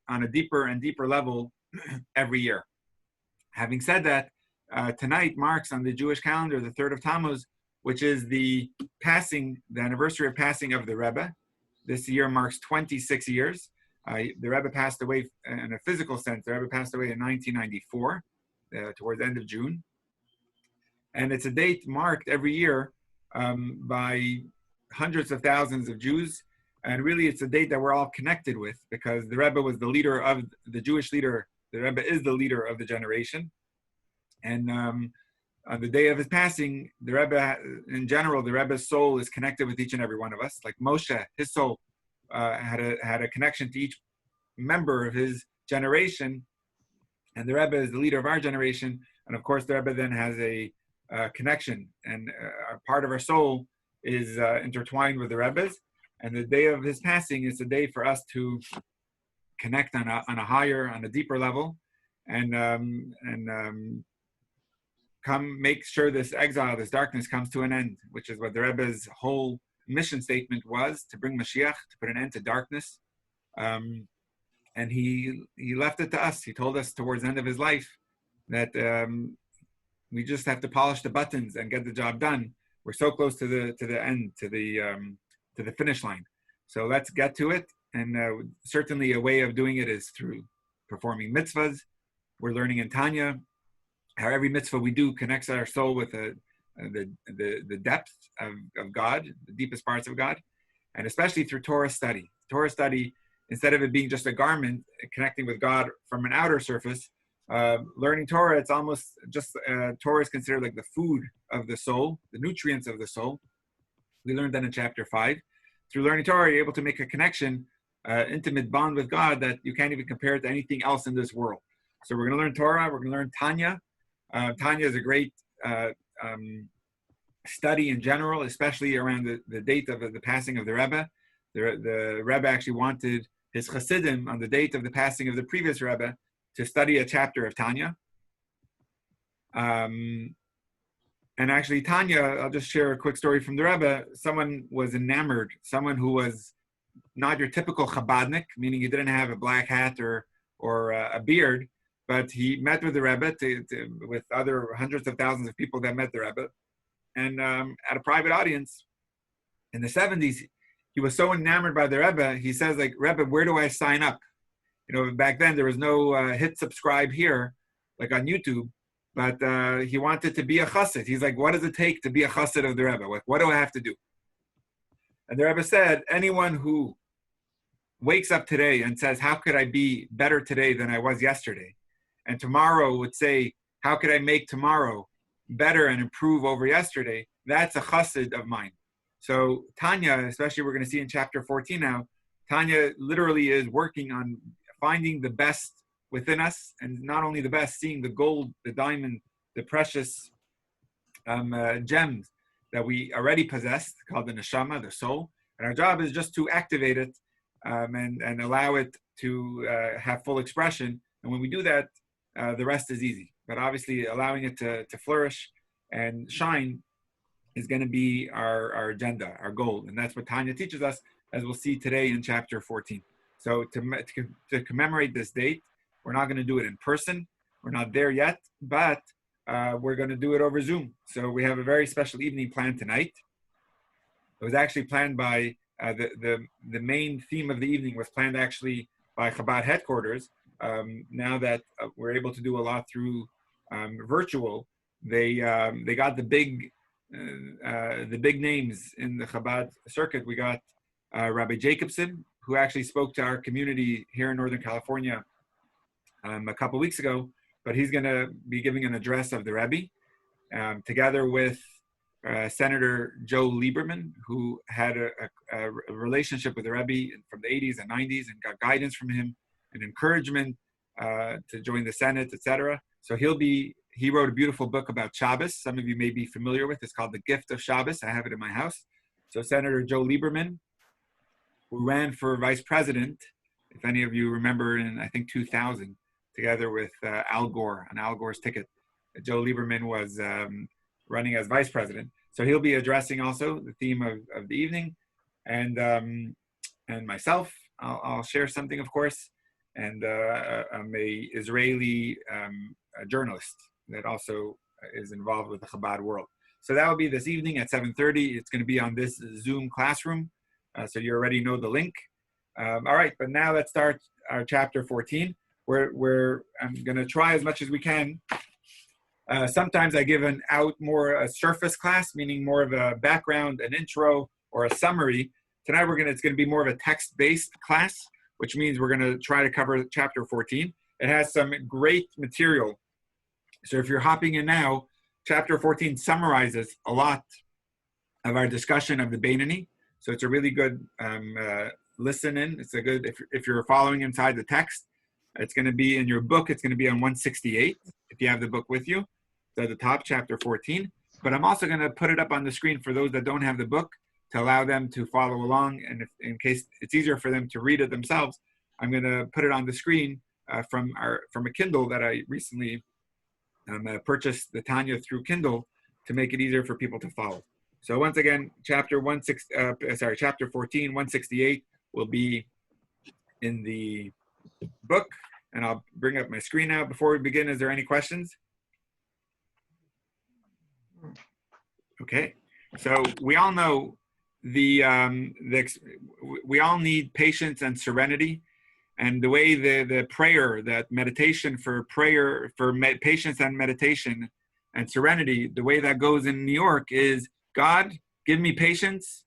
on a deeper and deeper level every year. Having said that, tonight marks on the Jewish calendar the 3rd of Tammuz, which is the anniversary of passing of the Rebbe. This year marks 26 years. The Rebbe passed away in a physical sense. The Rebbe passed away in 1994, towards the end of June. And it's a date marked every year by hundreds of thousands of Jews. And really, it's a date that we're all connected with, because the Rebbe was the leader of the Jewish leader. The Rebbe is the leader of the generation. And on the day of his passing, the Rebbe, in general, the Rebbe's soul is connected with each and every one of us. Like Moshe, his soul had a connection to each member of his generation. And the Rebbe is the leader of our generation. And of course, the Rebbe then has a connection, and a part of our soul is intertwined with the Rebbe's. And the day of his passing is a day for us to connect on a higher, on a deeper level, and come make sure this exile, this darkness comes to an end, which is what the Rebbe's whole mission statement was, to bring Mashiach, to put an end to darkness. And he left it to us. He told us towards the end of his life that we just have to polish the buttons and get the job done. We're so close to the end, to the finish line. So let's get to it. And certainly a way of doing it is through performing mitzvahs. We're learning in Tanya how every mitzvah we do connects our soul with the depth of God, the deepest parts of God, and especially through Torah study. Torah study, instead of it being just a garment connecting with God from an outer surface, learning Torah, it's almost just, Torah is considered like the food of the soul, the nutrients of the soul. We learned that in chapter 5. Through learning Torah, you're able to make a connection, intimate bond with God that you can't even compare it to anything else in this world. So we're going to learn Torah, we're going to learn Tanya. Tanya is a great study in general, especially around the date of the passing of the Rebbe. The Rebbe actually wanted his Hasidim on the date of the passing of the previous Rebbe to study a chapter of Tanya. And actually Tanya, I'll just share a quick story from the Rebbe. Someone was enamored, someone who was not your typical Chabadnik, meaning he didn't have a black hat or a beard, but he met with the Rebbe with other hundreds of thousands of people that met the Rebbe. And at a private audience in the 70s, he was so enamored by the Rebbe, he says, like, Rebbe, where do I sign up? You know, back then there was no hit subscribe here, like on YouTube, but he wanted to be a chassid. He's like, what does it take to be a chassid of the Rebbe? What do I have to do? And the Rebbe said, anyone who wakes up today and says, how could I be better today than I was yesterday? And tomorrow would say, how could I make tomorrow better and improve over yesterday? That's a chassid of mine. So Tanya, especially we're going to see in chapter 14 now, Tanya literally is working on finding the best within us, and not only the best, seeing the gold, the diamond, the precious gems that we already possess, called the neshama, the soul. And our job is just to activate it and allow it to have full expression. And when we do that, the rest is easy. But obviously allowing it to flourish and shine is going to be our agenda, our goal. And that's what Tanya teaches us, as we'll see today in chapter 14. So to commemorate this date, we're not going to do it in person. We're not there yet, but we're going to do it over Zoom. So we have a very special evening planned tonight. It was actually planned by, the main theme of the evening was planned actually by Chabad headquarters. Now that we're able to do a lot through virtual, they got the big names in the Chabad circuit. We got Rabbi Jacobson, who actually spoke to our community here in Northern California a couple weeks ago, but he's going to be giving an address of the Rebbe, together with Senator Joe Lieberman, who had a relationship with the Rebbe from the 80s and 90s and got guidance from him and encouragement to join the Senate, etc. So he wrote a beautiful book about Shabbos. Some of you may be familiar with. It's called The Gift of Shabbos. I have it in my house. So Senator Joe Lieberman, who ran for vice president, if any of you remember, in I think 2000, together with Al Gore, on Al Gore's ticket. Joe Lieberman was running as vice president. So he'll be addressing also the theme of the evening. And myself, I'll share something, of course. and I'm a Israeli journalist that also is involved with the Chabad world. So that will be this evening at 7:30. It's going to be on this Zoom classroom, so you already know the link. All right, but now let's start our chapter 14. I'm going to try as much as we can. Sometimes I give a surface class, meaning more of a background, an intro, or a summary. Tonight it's going to be more of a text-based class, which means we're going to try to cover chapter 14. It has some great material. So if you're hopping in now, chapter 14 summarizes a lot of our discussion of the Beinani. So it's a really good listen in. It's a good, if you're following inside the text, it's going to be in your book. It's going to be on 168 if you have the book with you. It's at the top, chapter 14. But I'm also going to put it up on the screen for those that don't have the book to allow them to follow along. And if, in case it's easier for them to read it themselves, I'm going to put it on the screen from a Kindle that I recently purchased, the Tanya, through Kindle, to make it easier for people to follow. So once again, chapter 14, 168 will be in the book, and I'll bring up my screen now. Before we begin, is there any questions? Okay, so we all know we all need patience and serenity. And the way the prayer, that meditation for prayer, for patience and meditation and serenity, the way that goes in New York is, God, give me patience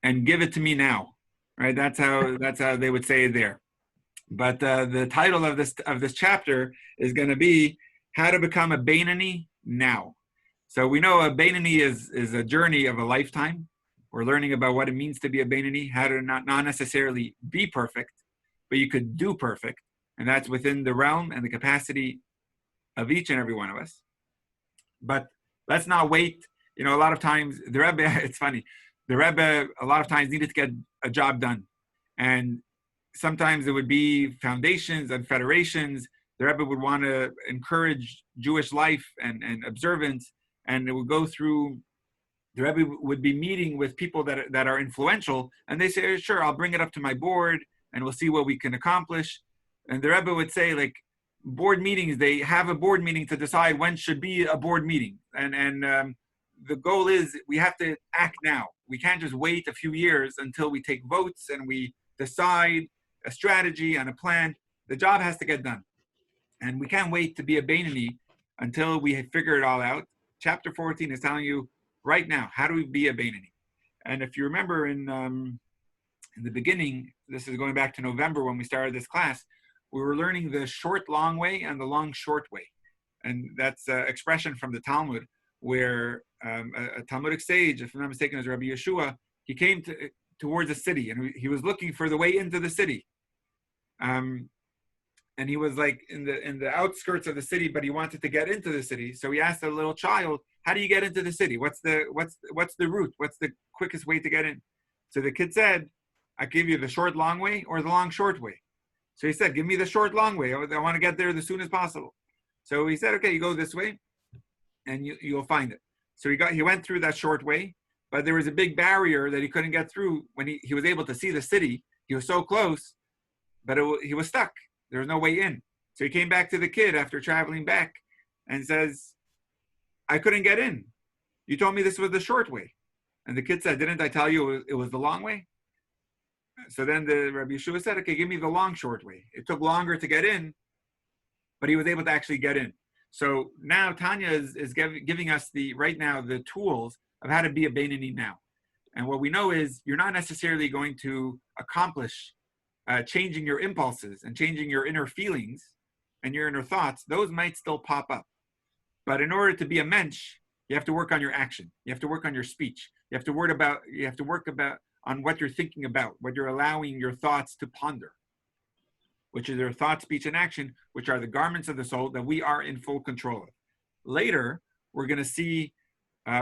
and give it to me now, right? That's how they would say it there. But the title of this chapter is going to be how to become a Beinani now. So we know a Beinani is a journey of a lifetime. We're learning about what it means to be a Beinani, how to not necessarily be perfect, but you could do perfect. And that's within the realm and the capacity of each and every one of us. But let's not wait. You know, a lot of times the Rebbe, it's funny, the Rebbe a lot of times needed to get a job done. And sometimes it would be foundations and federations. The Rebbe would want to encourage Jewish life and observance. And it would go through, the Rebbe would be meeting with people that are influential. And they say, sure, I'll bring it up to my board and we'll see what we can accomplish. And the Rebbe would say, like, board meetings, they have a board meeting to decide when should be a board meeting. And the goal is we have to act now. We can't just wait a few years until we take votes and we decide a strategy and a plan. The job has to get done. And we can't wait to be a Beinani until we figure it all out. Chapter 14 is telling you right now, how do we be a Beinani? And if you remember in the beginning, this is going back to November when we started this class, we were learning the short long way and the long short way. And that's an expression from the Talmud where a Talmudic sage, if I'm not mistaken, is Rabbi Yeshua, he came towards a city and he was looking for the way into the city. And he was like in the outskirts of the city, but he wanted to get into the city. So he asked a little child, how do you get into the city? What's the route? What's the quickest way to get in? So the kid said, I give you the short long way or the long short way. So he said, give me the short long way. I want to get there as soon as possible. So he said, okay, you go this way and you'll find it. So he went through that short way, but there was a big barrier that he couldn't get through. When he was able to see the city, he was so close, but he was stuck. There was no way in. So he came back to the kid after traveling back and says, I couldn't get in. You told me this was the short way. And the kid said, didn't I tell you it was the long way? So then the Rabbi Yeshua said, okay, give me the long short way. It took longer to get in, but he was able to actually get in. So now Tanya is giving us right now the tools of how to be a Beinani now. And what we know is you're not necessarily going to accomplish changing your impulses and changing your inner feelings and your inner thoughts. Those might still pop up. But in order to be a mensch, you have to work on your action. You have to work on your speech. You have to work about on what you're thinking about, what you're allowing your thoughts to ponder, which is their thought, speech, and action, which are the garments of the soul that we are in full control of. Later, we're going to see,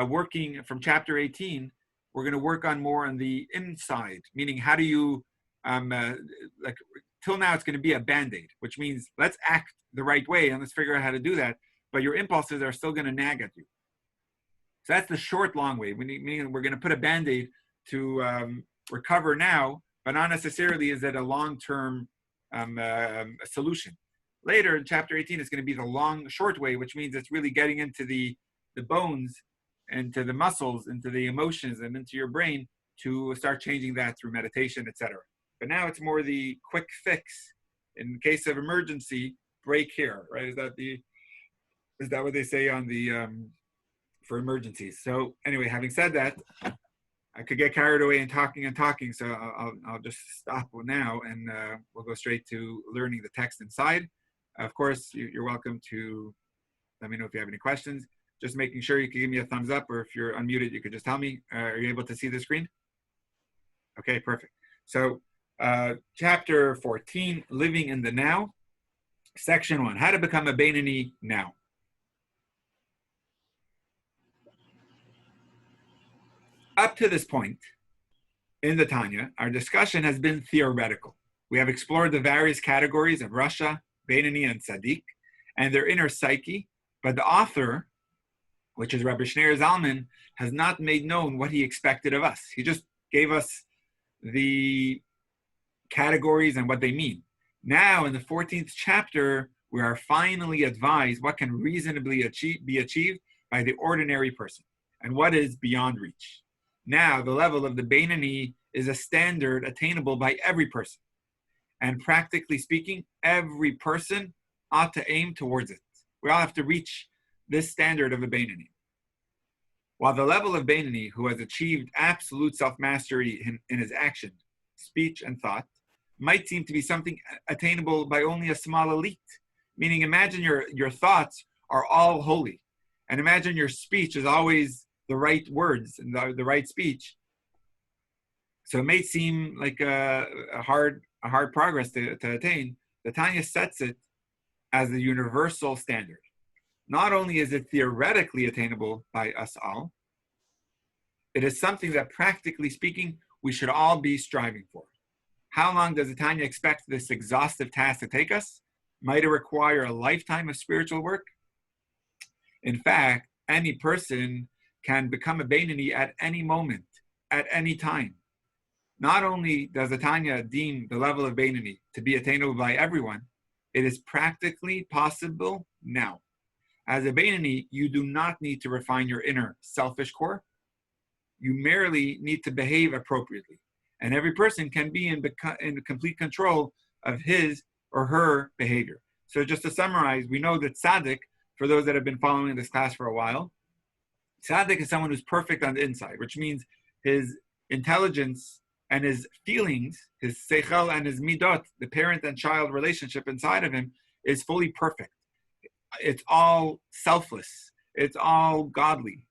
working from chapter 18, we're going to work on more on the inside, meaning how do you, till now it's going to be a Band-Aid, which means let's act the right way and let's figure out how to do that, but your impulses are still going to nag at you. So that's the short, long way, meaning we're going to put a Band-Aid to recover now, but not necessarily is it a long-term a solution. Later in chapter 18, it's going to be the long, short way, which means it's really getting into the bones, into the muscles, into the emotions, and into your brain to start changing that through meditation, etc. But now it's more the quick fix. In case of emergency, break here, right? Is that what they say on the for emergencies? So anyway, having said that, I could get carried away in talking, so I'll just stop now, and we'll go straight to learning the text inside. Of course, you're welcome to let me know if you have any questions. Just making sure you can give me a thumbs up, or if you're unmuted, you could just tell me. Are you able to see the screen? Okay, perfect. So chapter 14, Living in the Now, section 1, how to become a Beinoni now. Up to this point in the Tanya, our discussion has been theoretical. We have explored the various categories of Rasha, Beinoni, and Tzaddik, and their inner psyche, but the author, which is Rabbi Shneur Zalman, has not made known what he expected of us. He just gave us the categories and what they mean. Now, in the 14th chapter, we are finally advised what can reasonably be achieved by the ordinary person and what is beyond reach. Now, the level of the Beinoni is a standard attainable by every person. And practically speaking, every person ought to aim towards it. We all have to reach this standard of a Beinoni. While the level of Beinoni, who has achieved absolute self-mastery in his action, speech, and thought, might seem to be something attainable by only a small elite. Meaning, imagine your thoughts are all holy, and imagine your speech is always the right words and the right speech. So it may seem like a hard progress to attain. The Tanya sets it as the universal standard. Not only is it theoretically attainable by us all, it is something that practically speaking, we should all be striving for. How long does the Tanya expect this exhaustive task to take us? Might it require a lifetime of spiritual work? In fact, any person can become a Beinoni at any moment, at any time. Not only does the Tanya deem the level of Beinoni to be attainable by everyone, it is practically possible now. As a Beinoni, you do not need to refine your inner selfish core. You merely need to behave appropriately. And every person can be in complete control of his or her behavior. So just to summarize, we know that Tzaddik, for those that have been following this class for a while, Tzaddik is someone who's perfect on the inside, which means his intelligence and his feelings, his seichel and his midot, the parent and child relationship inside of him, is fully perfect. It's all selfless. It's all godly.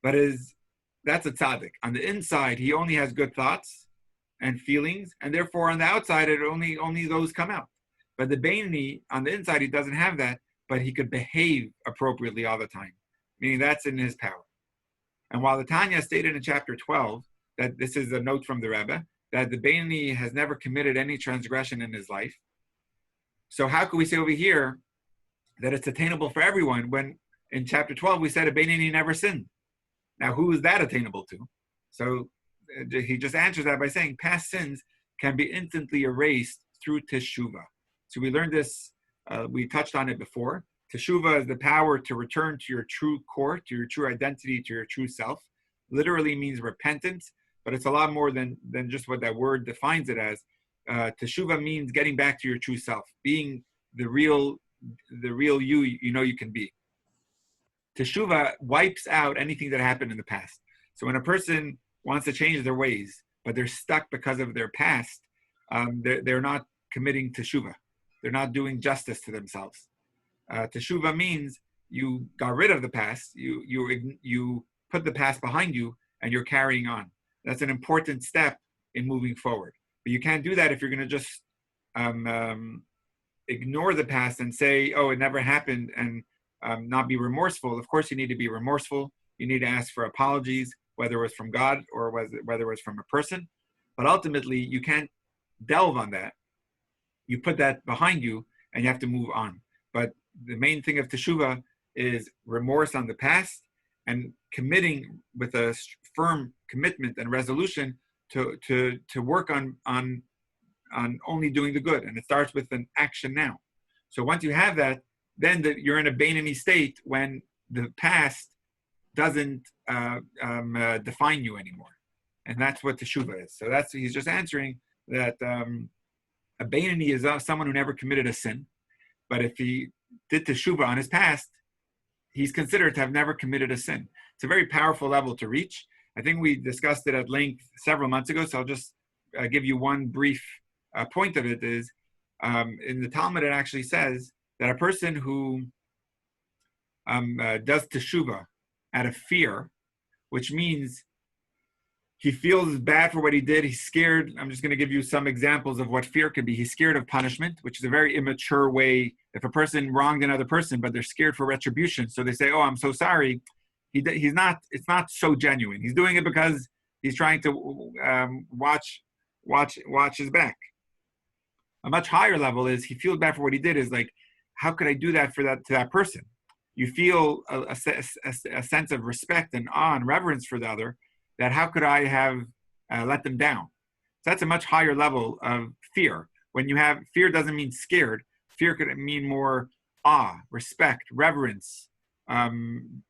But that's a tzaddik. On the inside, he only has good thoughts and feelings, and therefore on the outside, only those come out. But the Beinoni, on the inside, he doesn't have that, but he could behave appropriately all the time, meaning that's in his power. And while the Tanya stated in chapter 12, that this is a note from the Rebbe, that the Beinoni has never committed any transgression in his life. So how could we say over here that it's attainable for everyone when in chapter 12 we said a Beinoni never sinned? Now, who is that attainable to? So he just answers that by saying past sins can be instantly erased through teshuvah. So we learned this, we touched on it before. Teshuvah is the power to return to your true core, to your true identity, to your true self. Literally means repentance, but it's a lot more than just what that word defines it as. Teshuvah means getting back to your true self, being the real you know you can be. Teshuvah wipes out anything that happened in the past. So when a person wants to change their ways, but they're stuck because of their past, they're not committing teshuvah. They're not doing justice to themselves. Teshuvah means you got rid of the past, you put the past behind you, and you're carrying on. That's an important step in moving forward. But you can't do that if you're going to just ignore the past and say, oh, it never happened, and not be remorseful. Of course, you need to be remorseful. You need to ask for apologies, whether it was from God or whether it was from a person. But ultimately, you can't delve on that. You put that behind you, and you have to move on. But the main thing of teshuvah is remorse on the past and committing with a firm commitment and resolution to work on only doing the good, and it starts with an action now. So once you have that, then you're in a Beinoni state when the past doesn't define you anymore, and that's what teshuva is. So he's just answering that a Beinoni is someone who never committed a sin, but if he did teshuva on his past, he's considered to have never committed a sin. It's a very powerful level to reach. I think we discussed it at length several months ago, so I'll just give you one brief point of it. Is in the Talmud, it actually says that a person who does teshuva out of fear, which means he feels bad for what he did, he's scared. I'm just going to give you some examples of what fear could be. He's scared of punishment, which is a very immature way. If a person wronged another person, but they're scared for retribution, so they say, "Oh, I'm so sorry." He's not. It's not so genuine. He's doing it because he's trying to watch his back. A much higher level is he feels bad for what he did. Is like, how could I do that to that person? You feel a sense of respect and awe and reverence for the other. That how could I have let them down? So that's a much higher level of fear. When you have fear, doesn't mean scared. Fear could mean more awe, respect, reverence, and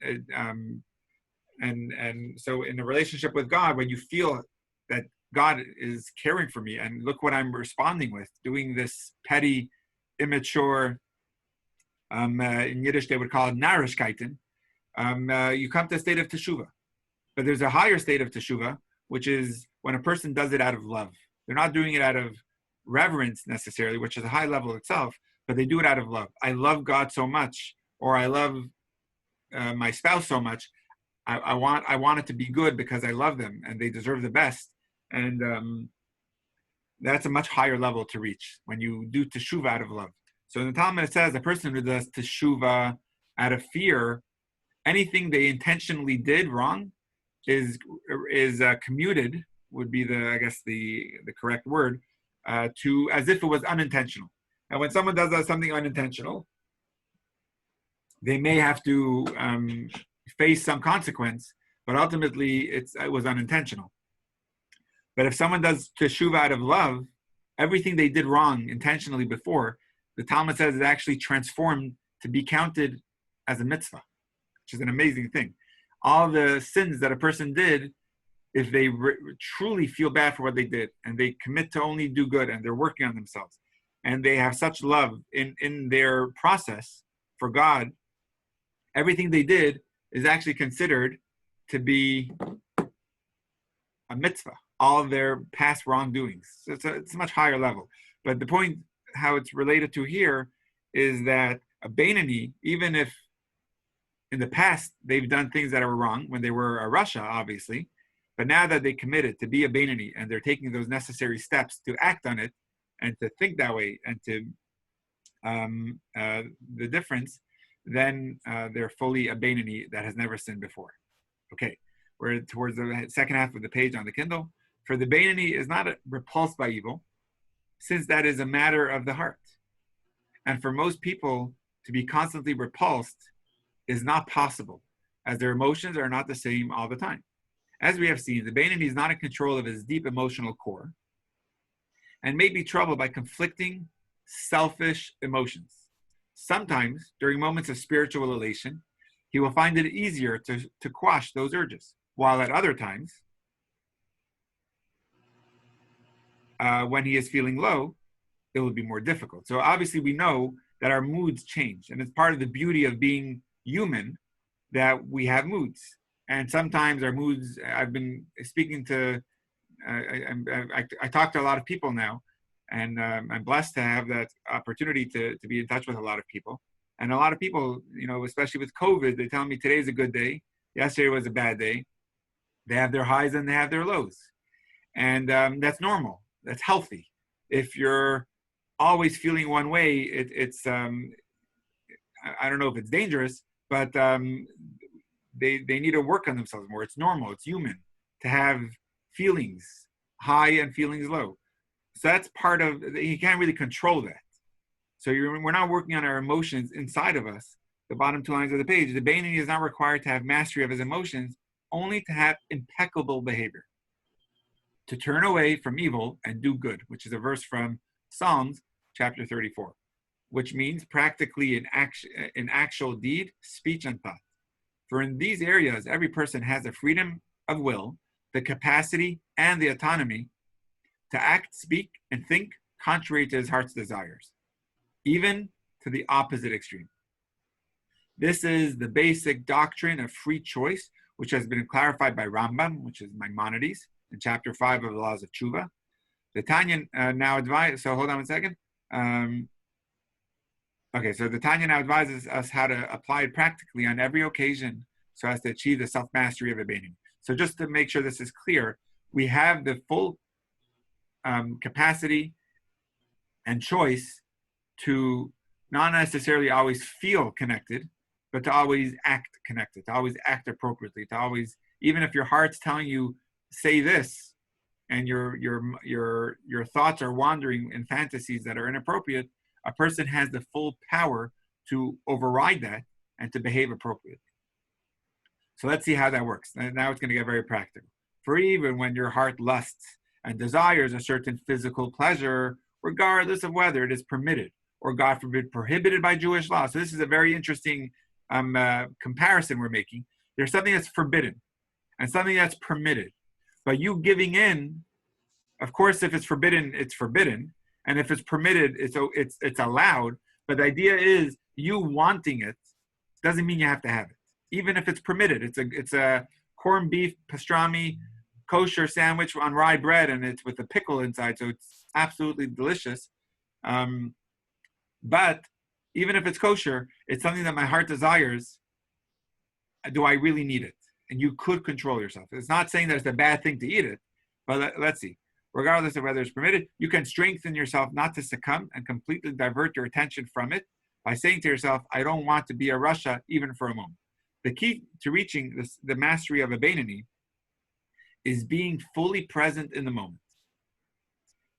so in a relationship with God, when you feel that God is caring for me, and look what I'm responding with, doing this petty, immature, in Yiddish they would call it narishkeiten, you come to a state of teshuva. But there's a higher state of teshuva, which is when a person does it out of love. They're not doing it out of reverence necessarily, which is a high level itself, but they do it out of love. I love God so much, or I love my spouse so much. I want it to be good because I love them and they deserve the best. And that's a much higher level to reach when you do teshuva out of love. So in the Talmud it says a person who does teshuva out of fear, anything they intentionally did wrong is commuted, would be the correct word, to as if it was unintentional. And when someone does something unintentional, they may have to face some consequence, but ultimately it was unintentional. But if someone does teshuva out of love, everything they did wrong intentionally before, the Talmud says is actually transformed to be counted as a mitzvah, which is an amazing thing. All the sins that a person did, if they truly feel bad for what they did and they commit to only do good and they're working on themselves and they have such love in their process for God, everything they did is actually considered to be a mitzvah, all of their past wrongdoings. So it's a much higher level. But the point, how it's related to here, is that a Beinoni, even if in the past they've done things that are wrong when they were a Russia, obviously, but now that they committed to be a Beinoni and they're taking those necessary steps to act on it and to think that way and to the difference, then they're fully a Beinoni that has never sinned before. Okay, we're towards the second half of the page on the Kindle. For the Beinoni is not repulsed by evil, since that is a matter of the heart. And for most people to be constantly repulsed is not possible, as their emotions are not the same all the time. As we have seen, the Beinoni is not in control of his deep emotional core and may be troubled by conflicting, selfish emotions. Sometimes, during moments of spiritual elation, he will find it easier to quash those urges, while at other times, when he is feeling low, it will be more difficult. So obviously we know that our moods change, and it's part of the beauty of being human that we have moods. And sometimes our moods, I've been speaking to, I talk to a lot of people now, and I'm blessed to have that opportunity to be in touch with a lot of people. And a lot of people, especially with COVID, they tell me today's a good day, yesterday was a bad day. They have their highs and they have their lows. And that's normal, that's healthy. If you're always feeling one way, it's I don't know if it's dangerous, but they need to work on themselves more. It's normal, it's human to have feelings high and feelings low. So that's part of, you can't really control that. So we're not working on our emotions inside of us. The bottom two lines of the page, the Beinoni is not required to have mastery of his emotions, only to have impeccable behavior. to turn away from evil and do good, which is a verse from Psalms chapter 34, which means practically in actual deed, speech, and thought. For in these areas, every person has a freedom of will, the capacity, and the autonomy to act, speak, and think contrary to his heart's desires, even to the opposite extreme. This is the basic doctrine of free choice, which has been clarified by Rambam, which is Maimonides, in chapter 5 of the Laws of Tshuva. The Tanya now advises, so hold on a second. Okay, so the Tanya now advises us how to apply it practically on every occasion so as to achieve the self-mastery of Abaning. So just to make sure this is clear, we have the full capacity and choice to not necessarily always feel connected, but to always act connected, to always act appropriately, to always, even if your heart's telling you, say this, and your thoughts are wandering in fantasies that are inappropriate, a person has the full power to override that and to behave appropriately. So let's see how that works. Now it's going to get very practical. For even when your heart lusts and desires a certain physical pleasure, regardless of whether it is permitted or, God forbid, prohibited by Jewish law. So this is a very interesting comparison we're making. There's something that's forbidden and something that's permitted. But you giving in, of course, if it's forbidden, it's forbidden. And if it's permitted, it's allowed. But the idea is you wanting it doesn't mean you have to have it. Even if it's permitted, it's a corned beef pastrami kosher sandwich on rye bread, and it's with a pickle inside, so it's absolutely delicious. But even if it's kosher, it's something that my heart desires. Do I really need it? And you could control yourself. It's not saying that it's a bad thing to eat it, but let's see. Regardless of whether it's permitted, you can strengthen yourself not to succumb and completely divert your attention from it by saying to yourself, I don't want to be a Rasha even for a moment. The key to reaching the mastery of a Beinoni is being fully present in the moment.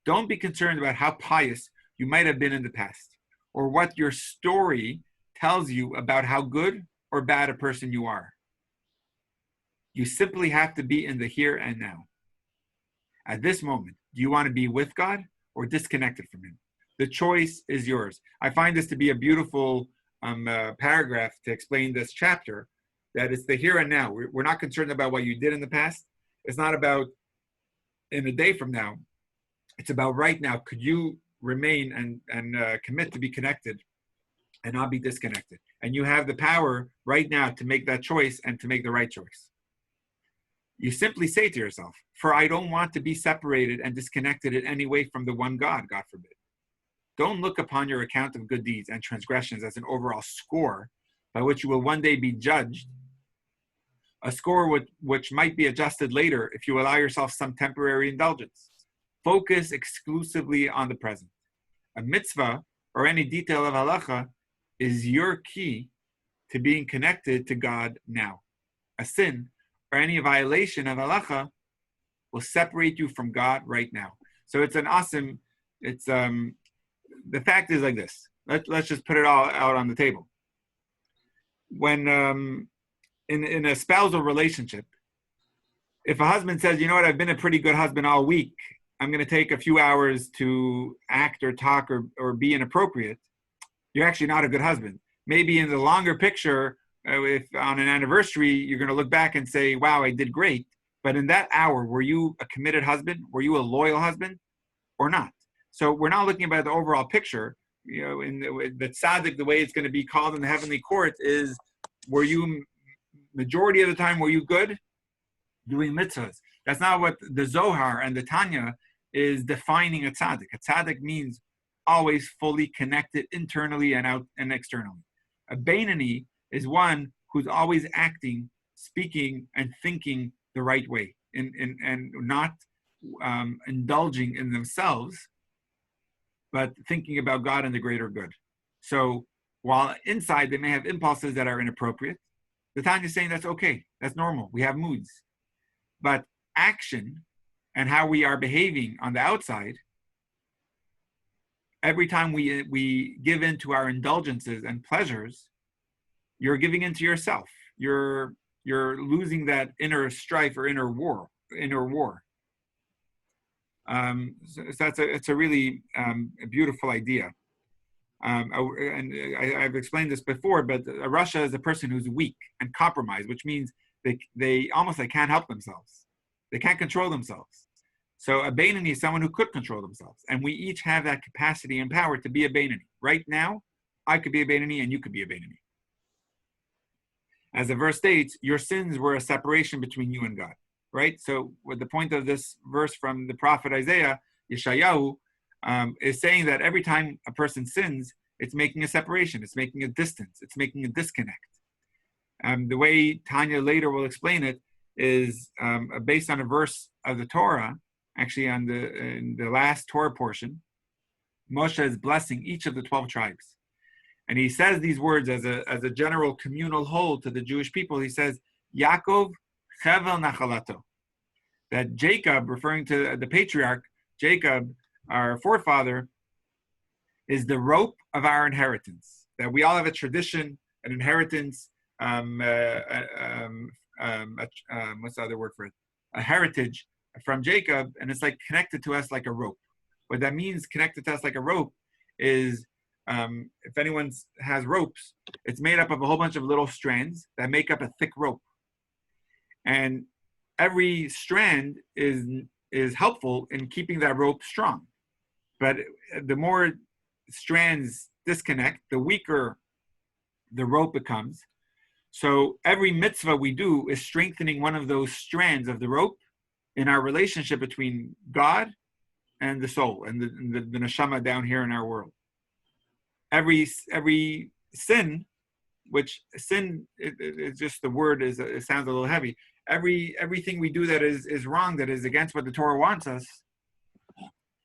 Don't be concerned about how pious you might have been in the past or what your story tells you about how good or bad a person you are. You simply have to be in the here and now. At this moment, do you want to be with God or disconnected from Him? The choice is yours. I find this to be a beautiful paragraph to explain this chapter, that it's the here and now. We're not concerned about what you did in the past. It's not about in a day from now. It's about right now. Could you remain and commit to be connected and not be disconnected? And you have the power right now to make that choice and to make the right choice. You simply say to yourself, for I don't want to be separated and disconnected in any way from the one God, God forbid. Don't look upon your account of good deeds and transgressions as an overall score by which you will one day be judged, a score which might be adjusted later if you allow yourself some temporary indulgence. Focus exclusively on the present. A mitzvah or any detail of halacha is your key to being connected to God now. A sin or any violation of halacha will separate you from God right now. So it's an awesome, the fact is like this. Let's just put it all out on the table. When in a spousal relationship, if a husband says, you know what, I've been a pretty good husband all week, I'm going to take a few hours to act or talk or be inappropriate, you're actually not a good husband. Maybe in the longer picture, if on an anniversary, you're going to look back and say, wow, I did great. But in that hour, were you a committed husband? Were you a loyal husband or not? So we're not looking about the overall picture. You know, in the tzaddik, the way it's going to be called in the heavenly court is, were you, majority of the time, were you good doing mitzvahs? That's not what the Zohar and the Tanya is defining a tzaddik. A tzaddik means always fully connected internally and out and externally. A Beinoni is one who's always acting, speaking, and thinking the right way, and not indulging in themselves, but thinking about God and the greater good. So while inside they may have impulses that are inappropriate, the Tanya is saying that's okay, that's normal, we have moods. But action and how we are behaving on the outside, every time we give in to our indulgences and pleasures, you're giving in to yourself. You're losing that inner strife or inner war. So it's a really a beautiful idea. I've explained this before, but a Russia is a person who's weak and compromised, which means they almost like can't help themselves. They can't control themselves. So a Beinani is someone who could control themselves. And we each have that capacity and power to be a Beinani. Right now, I could be a Beinani and you could be a Beinani. As the verse states, your sins were a separation between you and God. Right? So what the point of this verse from the prophet Isaiah, Yeshayahu, is saying that every time a person sins, it's making a separation, it's making a distance, it's making a disconnect. The way Tanya later will explain it is based on a verse of the Torah, actually in the last Torah portion. Moshe is blessing each of the 12 tribes. And he says these words as a general communal whole to the Jewish people. He says, Yaakov Chevel Nachalato. That Jacob, referring to the patriarch, Jacob, our forefather, is the rope of our inheritance. That we all have a tradition, an inheritance, what's the other word for it? A heritage from Jacob, and it's like connected to us like a rope. What that means, connected to us like a rope, is if anyone has ropes, it's made up of a whole bunch of little strands that make up a thick rope. And every strand is helpful in keeping that rope strong. But the more strands disconnect, the weaker the rope becomes. So every mitzvah we do is strengthening one of those strands of the rope in our relationship between God and the soul and the neshama down here in our world. Every sin, which sin is just the word it sounds a little heavy. Everything we do that is wrong, that is against what the Torah wants us,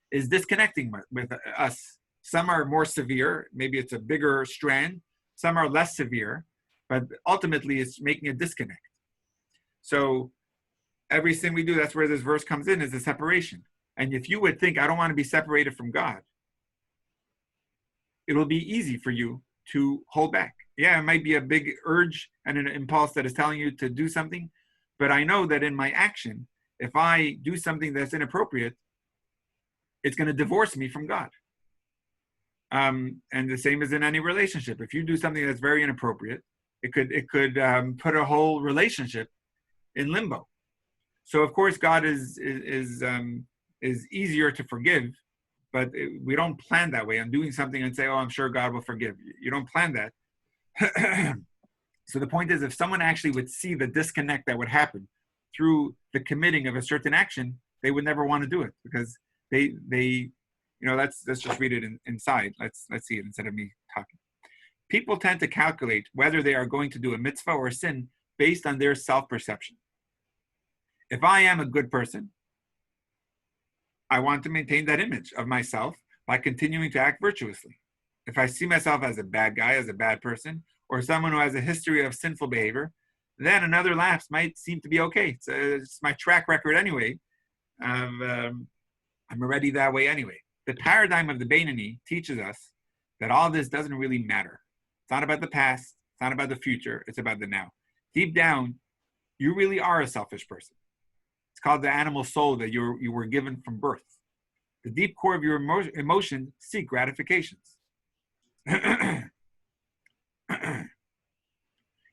is disconnecting with us. Some are more severe, maybe it's a bigger strand. Some are less severe, but ultimately it's making a disconnect. So every sin we do, that's where this verse comes in, is the separation. And if you would think, I don't want to be separated from God, it'll be easy for you to hold back. Yeah, it might be a big urge and an impulse that is telling you to do something, but I know that in my action, if I do something that's inappropriate, it's going to divorce me from God. And the same as in any relationship. If you do something that's very inappropriate, it could put a whole relationship in limbo. So of course, God is easier to forgive, but we don't plan that way. I'm doing something and say, oh, I'm sure God will forgive. You don't plan that. So the point is, if someone actually would see the disconnect that would happen through the committing of a certain action, they would never want to do it, because they let's just read it inside. Let's see it instead of me talking. People tend to calculate whether they are going to do a mitzvah or a sin based on their self-perception. If I am a good person, I want to maintain that image of myself by continuing to act virtuously. If I see myself as a bad guy, as a bad person, or someone who has a history of sinful behavior, then another lapse might seem to be okay. It's my track record anyway. I'm already that way anyway. The paradigm of the Beinani teaches us that all this doesn't really matter. It's not about the past. It's not about the future. It's about the now. Deep down, you really are a selfish person. It's called the animal soul that you were given from birth. The deep core of your emotion seek gratifications.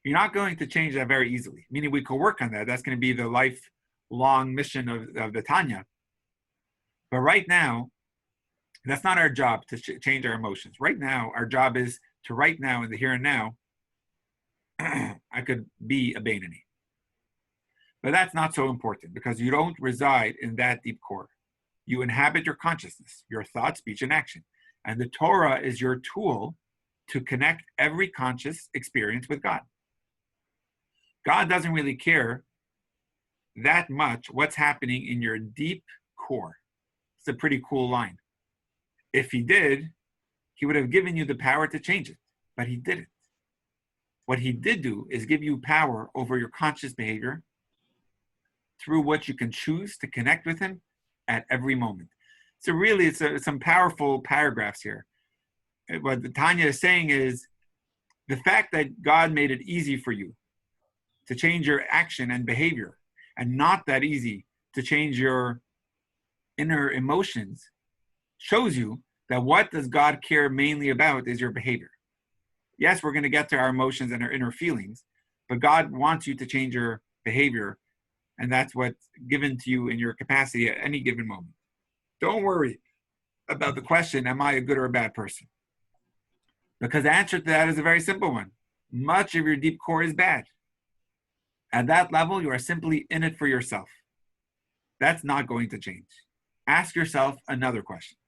You're not going to change that very easily, meaning we could work on that. That's going to be the lifelong mission of the Tanya. But right now, that's not our job to change our emotions. Right now, our job is to right now, in the here and now, I could be a Beinani. But that's not so important, because you don't reside in that deep core. You inhabit your consciousness, your thought, speech, and action. And the Torah is your tool to connect every conscious experience with God. God doesn't really care that much what's happening in your deep core. It's a pretty cool line. If he did, he would have given you the power to change it, but he didn't. What he did do is give you power over your conscious behavior through what you can choose to connect with him at every moment. So really, it's some powerful paragraphs here. What the Tanya is saying is the fact that God made it easy for you to change your action and behavior, and not that easy to change your inner emotions shows you that what does God care mainly about is your behavior. Yes, we're going to get to our emotions and our inner feelings, but God wants you to change your behavior, and that's what's given to you in your capacity at any given moment. Don't worry about the question, am I a good or a bad person? Because the answer to that is a very simple one. Much of your deep core is bad. At that level, you are simply in it for yourself. That's not going to change. Ask yourself another question.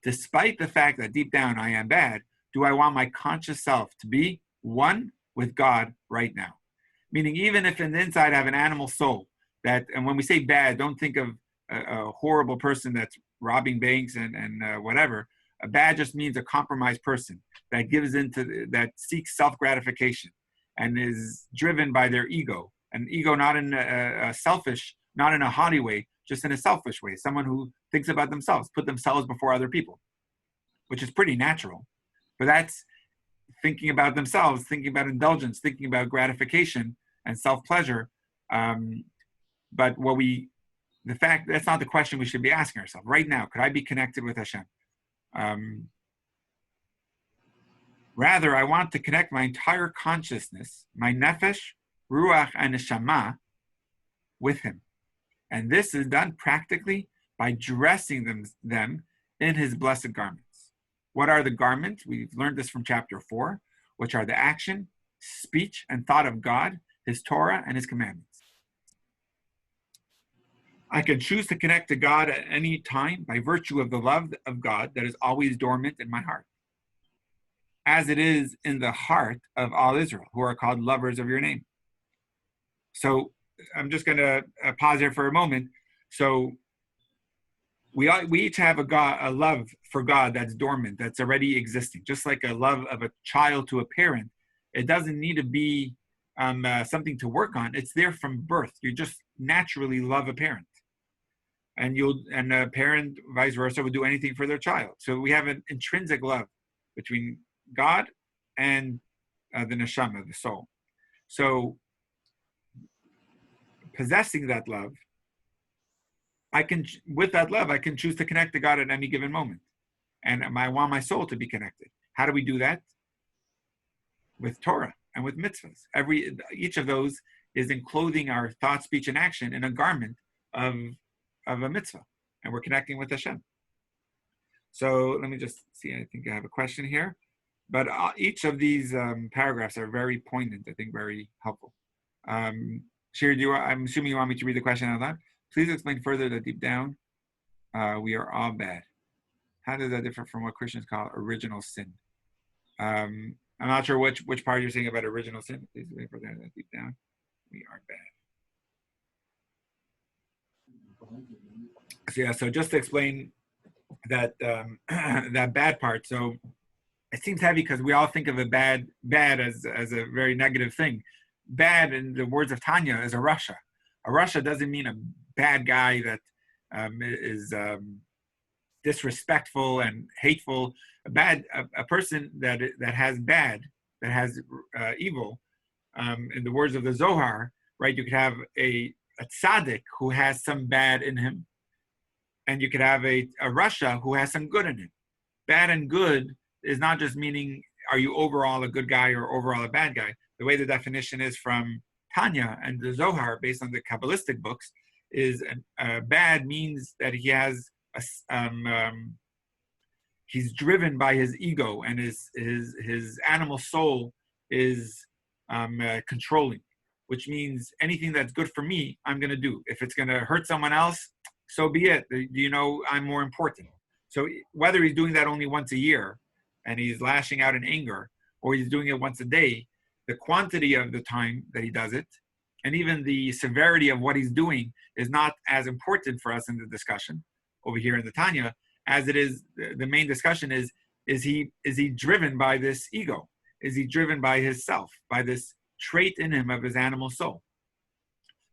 Despite the fact that deep down I am bad, do I want my conscious self to be one with God right now? Meaning, even if in the inside I have an animal soul, that, and when we say bad, don't think of a horrible person that's robbing banks and whatever. A bad just means a compromised person that gives into, that seeks self-gratification and is driven by their ego. An ego not in a selfish, not in a haughty way, just in a selfish way. Someone who thinks about themselves, put themselves before other people, which is pretty natural. But that's thinking about themselves, thinking about indulgence, thinking about gratification and self-pleasure. But the fact, that's not the question we should be asking ourselves. Right now, could I be connected with Hashem? Rather, I want to connect my entire consciousness, my nefesh, ruach, and neshama with Him. And this is done practically by dressing them in His blessed garments. What are the garments? We've learned this from chapter 4, which are the action, speech, and thought of God, His Torah, and His commandments. I can choose to connect to God at any time by virtue of the love of God that is always dormant in my heart, as it is in the heart of all Israel, who are called lovers of your name. So I'm just going to pause here for a moment. So we each have a love for God that's dormant, that's already existing, just like a love of a child to a parent. It doesn't need to be something to work on. It's there from birth. You just naturally love a parent. And a parent, vice versa, would do anything for their child. So we have an intrinsic love between God and the neshama, the soul. So possessing that love, with that love, I can choose to connect to God at any given moment. And I want my soul to be connected. How do we do that? With Torah and with mitzvahs. Each of those is enclothing our thought, speech, and action in a garment of a mitzvah, and we're connecting with Hashem. So let me just see, I think I have a question here. But each of these paragraphs are very poignant, I think very helpful. Shir, I'm assuming you want me to read the question out loud. Please explain further that deep down, we are all bad. How does that differ from what Christians call original sin? I'm not sure which part you're saying about original sin. Please explain further that deep down, we are bad. So yeah, so just to explain that that bad part. So it seems heavy because we all think of a bad as a very negative thing. Bad, in the words of Tanya, is a Rasha. A Rasha doesn't mean a bad guy that is disrespectful and hateful. A person that has evil. In the words of the Zohar, right? You could have a tzaddik who has some bad in him, and you could have a Rasha who has some good in him. Bad and good is not just meaning, are you overall a good guy or overall a bad guy? The way the definition is from Tanya and the Zohar, based on the Kabbalistic books, is bad means that he has he's driven by his ego, and his animal soul is controlling, which means anything that's good for me, I'm going to do. If it's going to hurt someone else, so be it. You know, I'm more important. So whether he's doing that only once a year and he's lashing out in anger, or he's doing it once a day, the quantity of the time that he does it, and even the severity of what he's doing, is not as important for us in the discussion over here in the Tanya, as it is. The main discussion is he driven by this ego? Is he driven by his self, by this trait in him of his animal soul?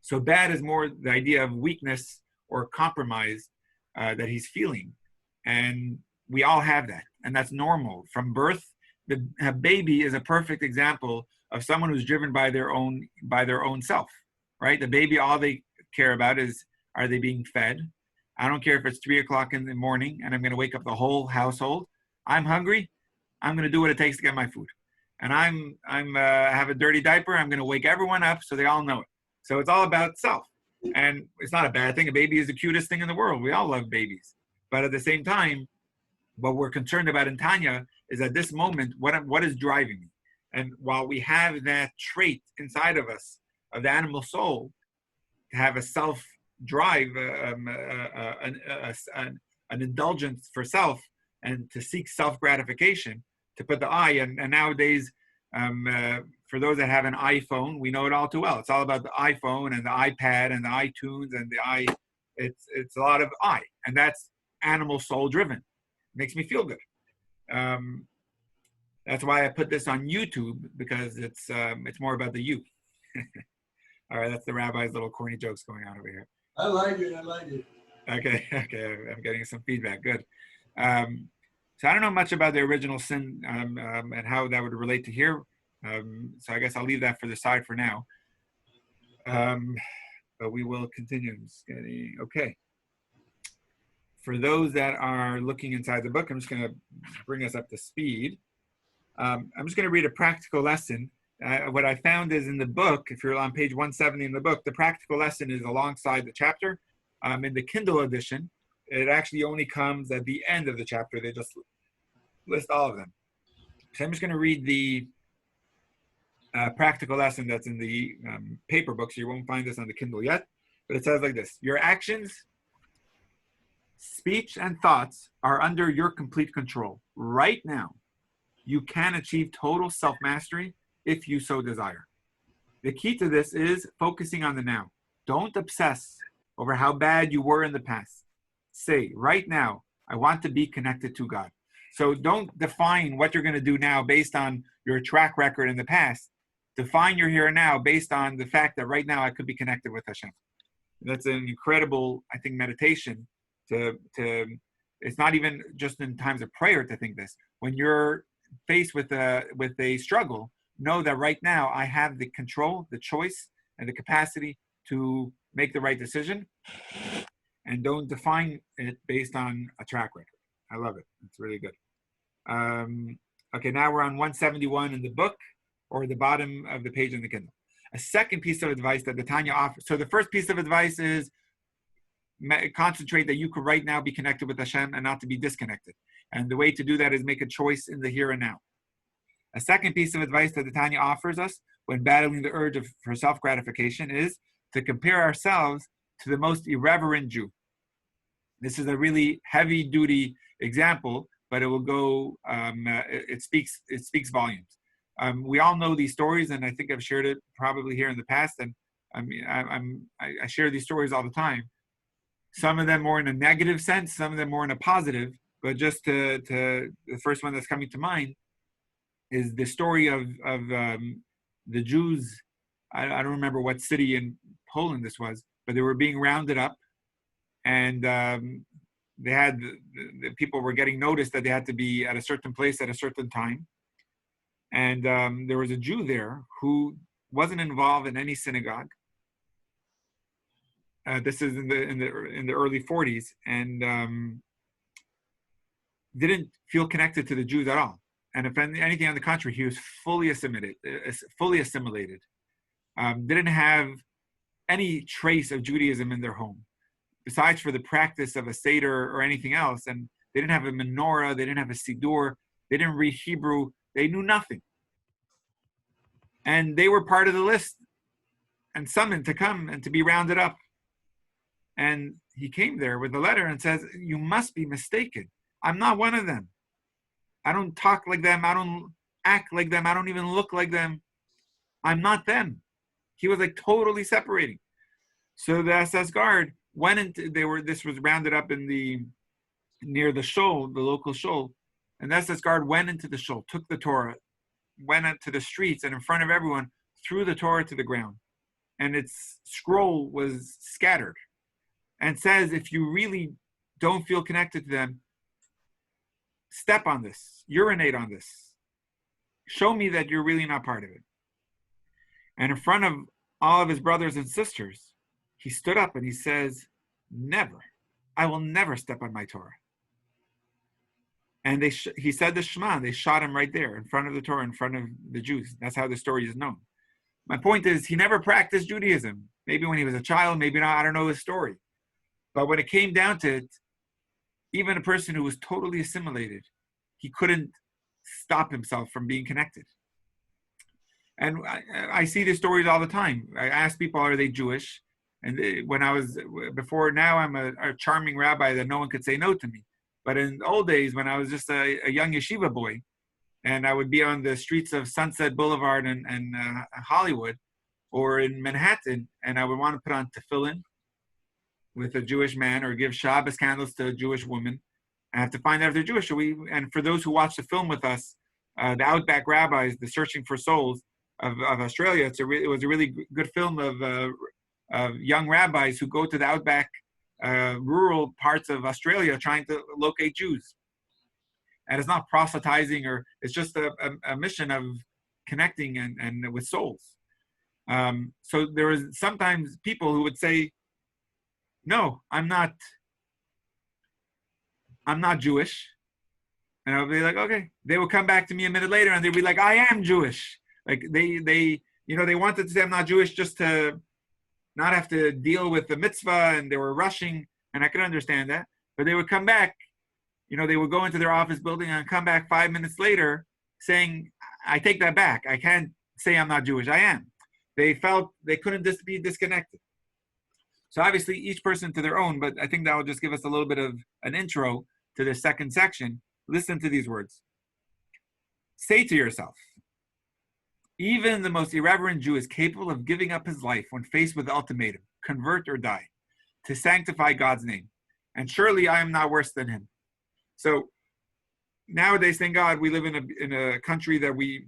So bad is more the idea of weakness or compromise that he's feeling. And we all have that, and that's normal. From birth, a baby is a perfect example of someone who's driven by their own self, right? The baby, all they care about is, are they being fed? I don't care if it's 3 o'clock in the morning and I'm going to wake up the whole household. I'm hungry. I'm going to do what it takes to get my food. And I'm have a dirty diaper. I'm going to wake everyone up so they all know it. So it's all about self. And it's not a bad thing. A baby is the cutest thing in the world. We all love babies. But at the same time, what we're concerned about in Tanya is at this moment, what is driving me? And while we have that trait inside of us, of the animal soul, to have a self-drive, an indulgence for self, and to seek self-gratification, to put the I, and nowadays, for those that have an iPhone, we know it all too well. It's all about the iPhone and the iPad and the iTunes and it's a lot of I, and that's animal soul driven. Makes me feel good. That's why I put this on YouTube, because it's more about the you. All right, that's the rabbi's little corny jokes going on over here. I like it. I like it. Okay, I'm getting some feedback. Good. So I don't know much about the original sin and how that would relate to here. So I guess I'll leave that for the side for now. But we will continue. Okay. For those that are looking inside the book, I'm just going to bring us up to speed. I'm just going to read a practical lesson. What I found is in the book, if you're on page 170 in the book, the practical lesson is alongside the chapter. In the Kindle edition, it actually only comes at the end of the chapter. They just list all of them. So I'm just going to read the practical lesson that's in the paper book, so you won't find this on the Kindle yet. But it says like this: your actions, speech, and thoughts are under your complete control. Right now, you can achieve total self-mastery if you so desire. The key to this is focusing on the now. Don't obsess over how bad you were in the past. Say, right now, I want to be connected to God. So don't define what you're going to do now based on your track record in the past. Define your here and now based on the fact that right now I could be connected with Hashem. That's an incredible, I think, meditation to it's not even just in times of prayer to think this. When you're faced with a struggle, know that right now I have the control, the choice, and the capacity to make the right decision, and don't define it based on a track record. I love it. It's really good. Okay, now we're on 171 in the book, or the bottom of the page in the Kindle. A second piece of advice that the Tanya offers. So the first piece of advice is concentrate that you could right now be connected with Hashem and not to be disconnected. And the way to do that is make a choice in the here and now. A second piece of advice that the Tanya offers us when battling the urge for self-gratification is to compare ourselves to the most irreverent Jew. This is a really heavy-duty example, but it will go. It speaks volumes. We all know these stories, and I think I've shared it probably here in the past. And I share these stories all the time. Some of them more in a negative sense, some of them more in a positive. But just to the first one that's coming to mind is the story of the Jews. I don't remember what city in Poland this was, but they were being rounded up, and they had the people were getting noticed that they had to be at a certain place at a certain time. And there was a Jew there who wasn't involved in any synagogue. This is in the early 40s, and didn't feel connected to the Jews at all. And if anything, on the contrary, he was fully assimilated. Didn't have any trace of Judaism in their home, besides for the practice of a Seder or anything else. And they didn't have a menorah, they didn't have a Siddur, they didn't read Hebrew, they knew nothing. And they were part of the list and summoned to come and to be rounded up. And he came there with a letter and says, you must be mistaken. I'm not one of them. I don't talk like them. I don't act like them. I don't even look like them. I'm not them. He was like totally separating. So the SS guard went into, this was rounded up near the shul, the local shul. And the SS guard went into the shul, took the Torah, went into the streets, and in front of everyone, threw the Torah to the ground. And its scroll was scattered. And says, if you really don't feel connected to them, step on this, urinate on this. Show me that you're really not part of it. And in front of all of his brothers and sisters, he stood up and he says, never. I will never step on my Torah. And he said the Shema, and they shot him right there in front of the Torah, in front of the Jews. That's how the story is known. My point is, he never practiced Judaism. Maybe when he was a child, maybe not, I don't know his story. But when it came down to it, even a person who was totally assimilated, he couldn't stop himself from being connected. And I see these stories all the time. I ask people, are they Jewish? And now I'm a charming rabbi that no one could say no to me. But in the old days, when I was just a young yeshiva boy, and I would be on the streets of Sunset Boulevard and Hollywood, or in Manhattan, and I would want to put on tefillin with a Jewish man, or give Shabbos candles to a Jewish woman, I have to find out if they're Jewish. And for those who watch the film with us, the Outback Rabbis, the Searching for Souls of Australia, it was a really good film of young rabbis who go to the Outback rural parts of Australia trying to locate Jews. And it's not proselytizing, or it's just a mission of connecting and with souls. So there was sometimes people who would say, no, I'm not Jewish. And I'll be like, okay. They will come back to me a minute later and they'll be like, I am Jewish. Like they wanted to say I'm not Jewish just to not have to deal with the mitzvah, and they were rushing, and I could understand that. But they would come back, they would go into their office building and come back 5 minutes later saying, I take that back. I can't say I'm not Jewish. I am. They felt they couldn't be disconnected. So obviously each person to their own, but I think that will just give us a little bit of an intro to the second section. Listen to these words. Say to yourself, even the most irreverent Jew is capable of giving up his life when faced with the ultimatum, convert or die, to sanctify God's name. And surely I am not worse than him. So nowadays, thank God, we live in a country that we,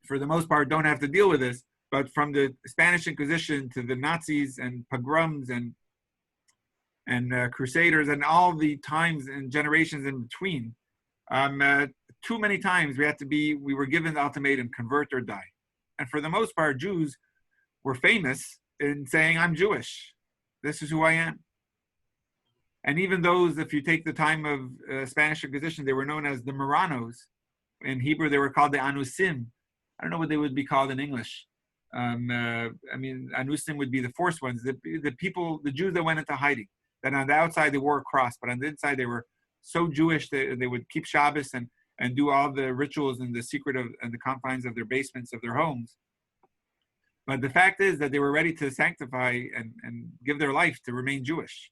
for the most part, don't have to deal with this. But from the Spanish Inquisition to the Nazis and pogroms and crusaders and all the times and generations in between, too many times we were given the ultimatum, convert or die. And for the most part, Jews were famous in saying, I'm Jewish. This is who I am. And even those, if you take the time of Spanish Inquisition, they were known as the Marranos. In Hebrew, they were called the Anusim. I don't know what they would be called in English. Anusim would be the forced ones, the people, the Jews that went into hiding. That on the outside they wore a cross, but on the inside they were so Jewish that they would keep Shabbos and do all the rituals in the secret and the confines of their basements of their homes. But the fact is that they were ready to sanctify and give their life to remain Jewish.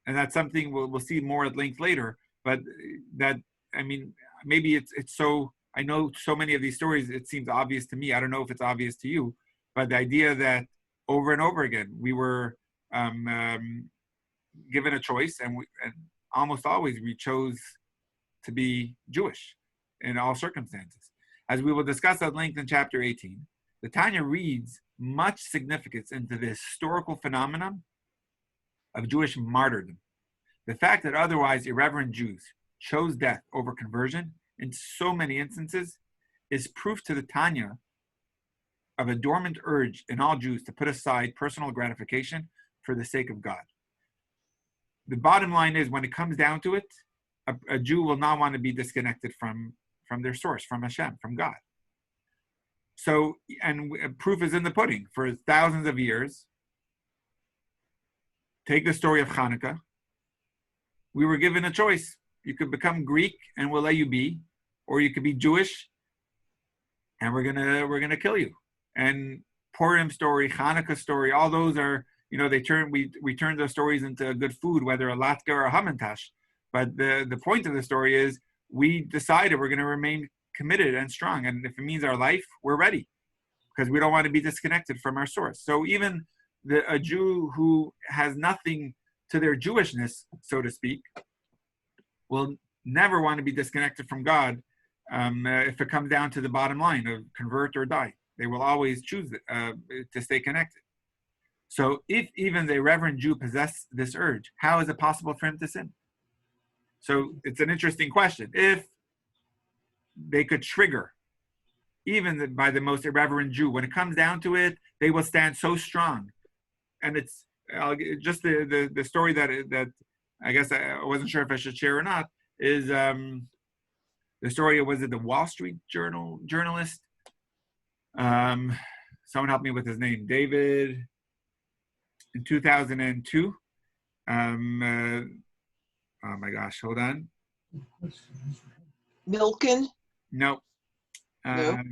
And that's something we'll see more at length later. But maybe it's so, I know so many of these stories, it seems obvious to me. I don't know if it's obvious to you, but the idea that over and over again, we were given a choice, and almost always we chose to be Jewish in all circumstances. As we will discuss at length in chapter 18, the Tanya reads much significance into the historical phenomenon of Jewish martyrdom. The fact that otherwise irreverent Jews chose death over conversion in so many instances is proof to the Tanya of a dormant urge in all Jews to put aside personal gratification for the sake of God. The bottom line is, when it comes down to it, a Jew will not want to be disconnected from their source, from Hashem, from God. So, and proof is in the pudding. For thousands of years, take the story of Hanukkah. We were given a choice. You could become Greek and we'll let you be, or you could be Jewish and we're gonna kill you. And Purim story, Hanukkah story, all those are, we turn those stories into good food, whether a latke or a hamantash. But the point of the story is, we decided we're going to remain committed and strong. And if it means our life, we're ready, because we don't want to be disconnected from our source. So even a Jew who has nothing to their Jewishness, so to speak, will never want to be disconnected from God if it comes down to the bottom line of convert or die. They will always choose to stay connected. So if even the irreverent Jew possessed this urge, how is it possible for him to sin? So it's an interesting question. If they could trigger, even by the most irreverent Jew, when it comes down to it, they will stand so strong. And it's just the story that I guess I wasn't sure if I should share or not, is the story of, was it the Wall Street Journal journalist? Someone help me with his name. David, in 2002. Oh my gosh, hold on. Milken? No. No.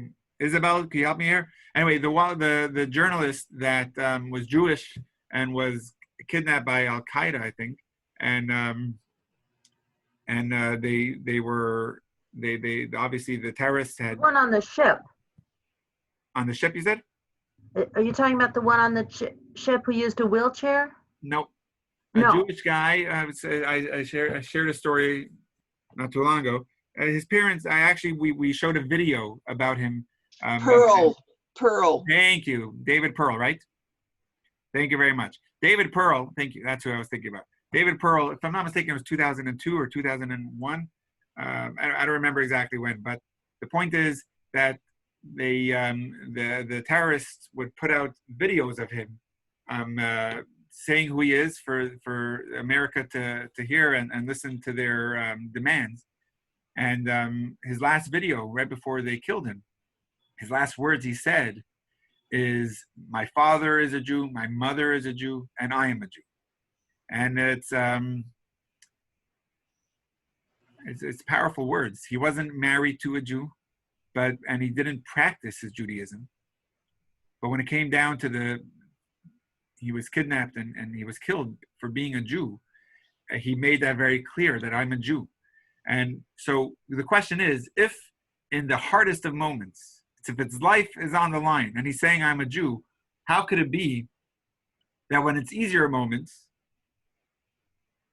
Isabel, can you help me here? Anyway, the journalist that was Jewish and was kidnapped by Al Qaeda, I think, and they obviously the terrorists had One on the ship. on the ship. You said? Are you talking about the one on the ship who used a wheelchair? Nope. No. A Jewish guy. I shared a story not too long ago. His parents. We showed a video about him. Pearl. Thank you, David Pearl. Right. Thank you very much, David Pearl. Thank you. That's who I was thinking about. David Pearl. If I'm not mistaken, it was 2002 or 2001. I don't remember exactly when, but the point is that the terrorists would put out videos of him saying who he is for America to hear and listen to their demands. And his last video, right before they killed him, his last words he said is, "My father is a Jew, my mother is a Jew, and I am a Jew." And it's powerful words. He wasn't married to a Jew, and he didn't practice his Judaism. But when it came down to he was kidnapped and he was killed for being a Jew, he made that very clear, that I'm a Jew. And so the question is, if in the hardest of moments, if his life is on the line and he's saying I'm a Jew, how could it be that when it's easier moments,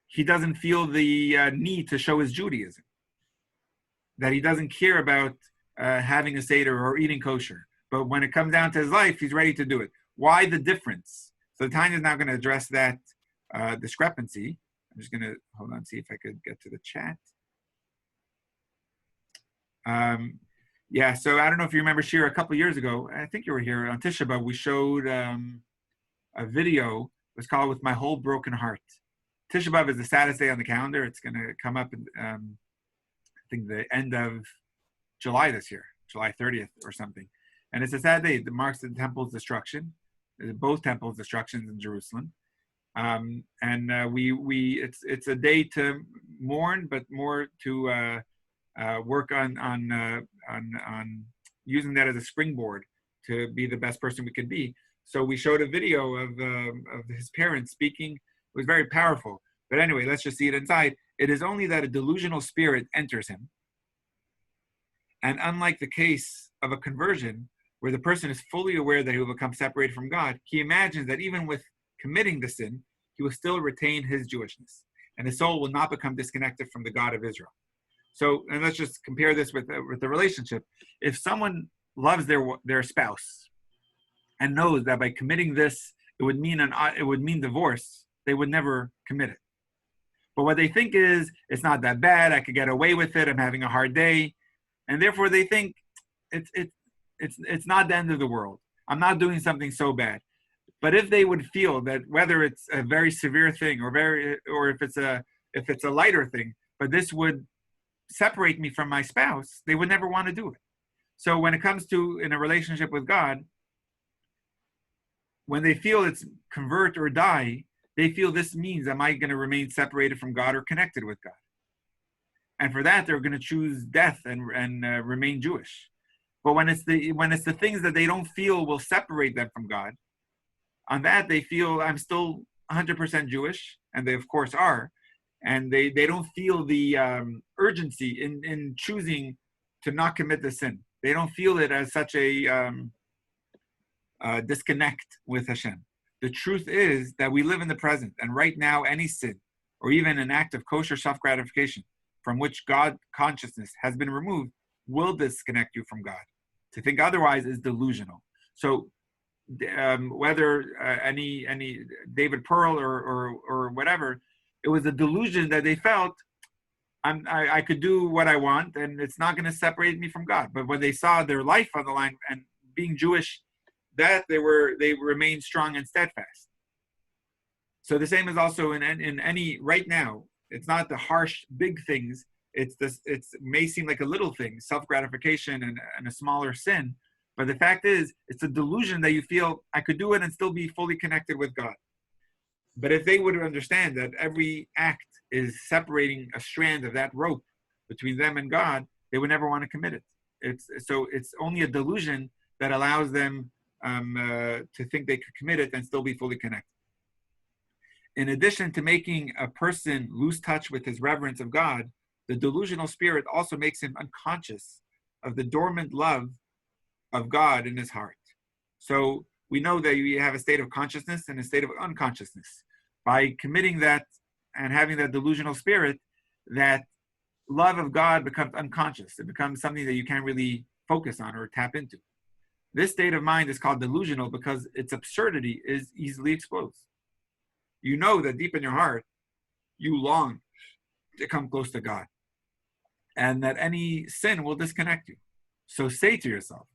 he doesn't feel the need to show his Judaism, that he doesn't care about having a Seder or eating kosher? But when it comes down to his life, he's ready to do it. Why the difference? So Tanya is now going to address that discrepancy. I'm just going to, hold on, see if I could get to the chat. Yeah, so I don't know if you remember, Shira, a couple of years ago, I think you were here on Tisha B'Av, we showed a video. It was called With My Whole Broken Heart. Tisha B'Av is the saddest day on the calendar. It's going to come up, I think, the end of July this year, July 30th or something. And it's a sad day. It marks the temple's destruction, both temples' destructions in Jerusalem. It's a day to mourn, but more to work on using that as a springboard to be the best person we could be. So we showed a video of his parents speaking. It was very powerful. But anyway, let's just see it inside. It is only that a delusional spirit enters him. And unlike the case of a conversion, where the person is fully aware that he will become separated from God, he imagines that even with committing the sin, he will still retain his Jewishness, and his soul will not become disconnected from the God of Israel. So, and let's just compare this with the relationship. If someone loves their spouse and knows that by committing this, it would mean divorce, they would never commit it. But what they think is, it's not that bad, I could get away with it, I'm having a hard day, and therefore they think it's not the end of the world. I'm not doing something so bad. But if they would feel that whether it's a very severe thing or if it's a lighter thing, but this would separate me from my spouse, they would never want to do it. So when it comes to in a relationship with God, when they feel it's convert or die, they feel this means, am I going to remain separated from God or connected with God? And for that, they're going to choose death and remain Jewish. But when it's the things that they don't feel will separate them from God, on that they feel I'm still 100% Jewish, and they of course are, and they don't feel the urgency in choosing to not commit the sin. They don't feel it as such a disconnect with Hashem. The truth is that we live in the present, and right now any sin, or even an act of kosher self-gratification from which God consciousness has been removed, will disconnect you from God. To think otherwise is delusional. So whether any David Pearl or whatever, it was a delusion that they felt I could do what I want and it's not going to separate me from God. But when they saw their life on the line and being Jewish, that they remained strong and steadfast. So the same is also in any right now. It's not the harsh big things. It's this. It may seem like a little thing, self-gratification and a smaller sin, but the fact is, it's a delusion that you feel I could do it and still be fully connected with God. But if they would understand that every act is separating a strand of that rope between them and God, they would never want to commit it. It's only a delusion that allows them to think they could commit it and still be fully connected. In addition to making a person lose touch with his reverence of God, the delusional spirit also makes him unconscious of the dormant love of God in his heart. So we know that you have a state of consciousness and a state of unconsciousness. By committing that and having that delusional spirit, that love of God becomes unconscious. It becomes something that you can't really focus on or tap into. This state of mind is called delusional because its absurdity is easily exposed. You know that deep in your heart, you long to come close to God, and that any sin will disconnect you. So say to yourself,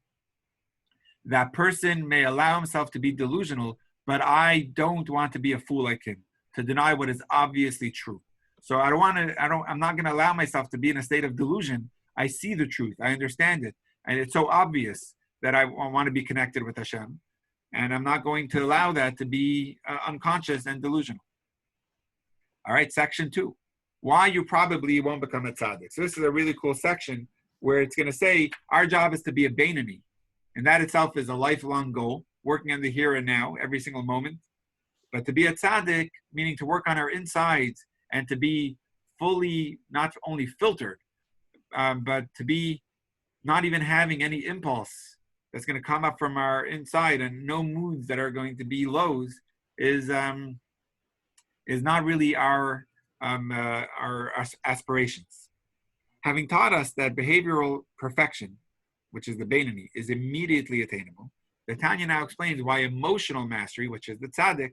that person may allow himself to be delusional, but I don't want to be a fool like him, to deny what is obviously true. So I'm not going to allow myself to be in a state of delusion. I see the truth. I understand it. And it's so obvious that I want to be connected with Hashem. And I'm not going to allow that to be unconscious and delusional. All right, section 2. Why you probably won't become a tzaddik. So this is a really cool section where it's going to say our job is to be a Beinoni. And that itself is a lifelong goal, working on the here and now, every single moment. But to be a tzaddik, meaning to work on our insides and to be fully, not only filtered, but to be not even having any impulse that's going to come up from our inside and no moods that are going to be lows is not really our aspirations. Having taught us that behavioral perfection, which is the Beinoni, is immediately attainable, the Tanya now explains why emotional mastery, which is the tzaddik,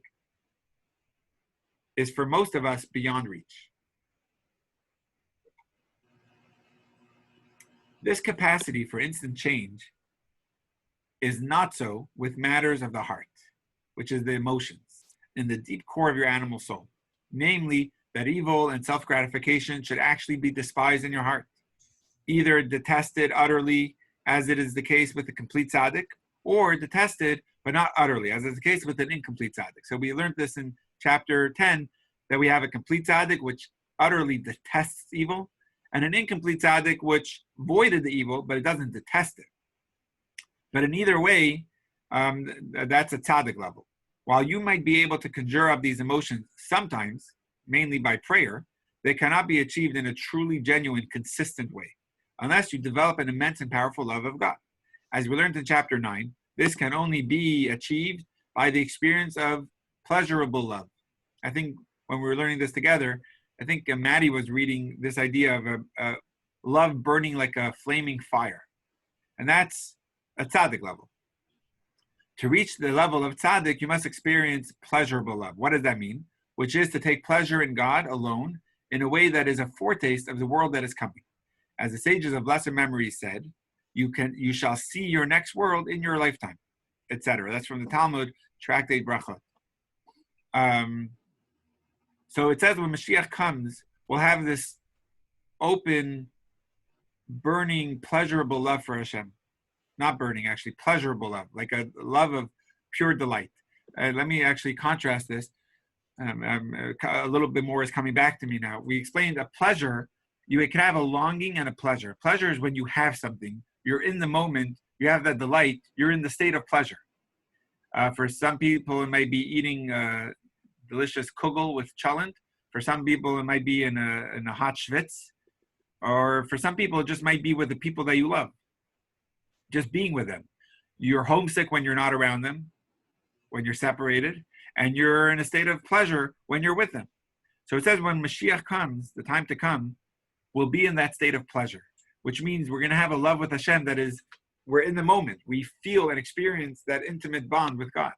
is for most of us beyond reach. This capacity for instant change is not so with matters of the heart, which is the emotions, in the deep core of your animal soul. Namely, that evil and self-gratification should actually be despised in your heart, either detested utterly, as it is the case with the complete tzaddik, or detested, but not utterly, as is the case with an incomplete tzaddik. So we learned this in chapter 10, that we have a complete tzaddik, which utterly detests evil, and an incomplete tzaddik, which voided the evil, but it doesn't detest it. But in either way, that's a tzaddik level. While you might be able to conjure up these emotions sometimes, mainly by prayer, they cannot be achieved in a truly genuine, consistent way, unless you develop an immense and powerful love of God. As we learned in chapter 9, this can only be achieved by the experience of pleasurable love. I think when we were learning this together, I think Maddie was reading this idea of a love burning like a flaming fire. And that's a tzaddik level. To reach the level of tzaddik, you must experience pleasurable love. What does that mean? Which is to take pleasure in God alone in a way that is a foretaste of the world that is coming. As the sages of lesser memory said, you shall see your next world in your lifetime, etc. That's from the Talmud, Tractate Brachot. So it says when Mashiach comes, we'll have this open, burning, pleasurable love for Hashem. Not burning, actually, pleasurable love, like a love of pure delight. Let me actually contrast this. A little bit more is coming back to me now. We explained a pleasure. You can have a longing and a pleasure. Pleasure is when you have something. You're in the moment. You have that delight. You're in the state of pleasure. For some people, it might be eating delicious kugel with cholent. For some people, it might be in a hot schwitz. Or for some people, it just might be with the people that you love. Just being with them. You're homesick when you're not around them, when you're separated, and you're in a state of pleasure when you're with them. So it says when Mashiach comes, the time to come, we'll be in that state of pleasure, which means we're going to have a love with Hashem that is, we're in the moment. We feel and experience that intimate bond with God.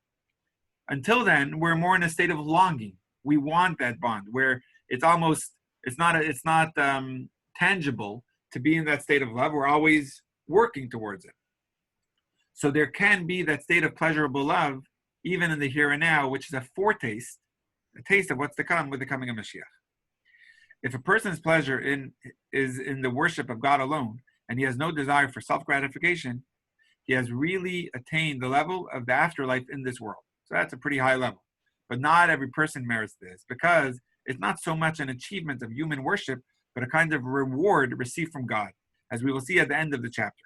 Until then, we're more in a state of longing. We want that bond where it's not tangible to be in that state of love. We're always working towards it. So there can be that state of pleasurable love even in the here and now, which is a foretaste a taste of what's to come with the coming of Mashiach. If a person's pleasure is in the worship of God alone, and he has no desire for self-gratification, he has really attained the level of the afterlife in this world. So that's a pretty high level. But not every person merits this, because it's not so much an achievement of human worship, but a kind of reward received from God, as we will see at the end of the chapter.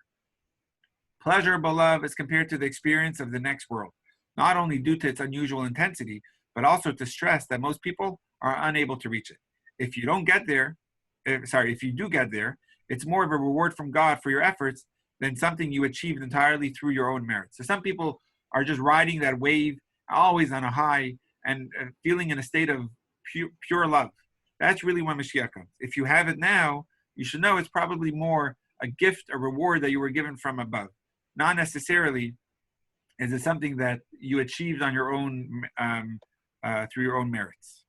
Pleasurable love is compared to the experience of the next world, not only due to its unusual intensity, but also to stress that most people are unable to reach it. If you do get there, it's more of a reward from God for your efforts than something you achieved entirely through your own merits. So some people are just riding that wave, always on a high, and feeling in a state of pure love. That's really when Mashiach comes. If you have it now, you should know it's probably more a gift, a reward that you were given from above. Not necessarily is it something that you achieved on your own, through your own merits.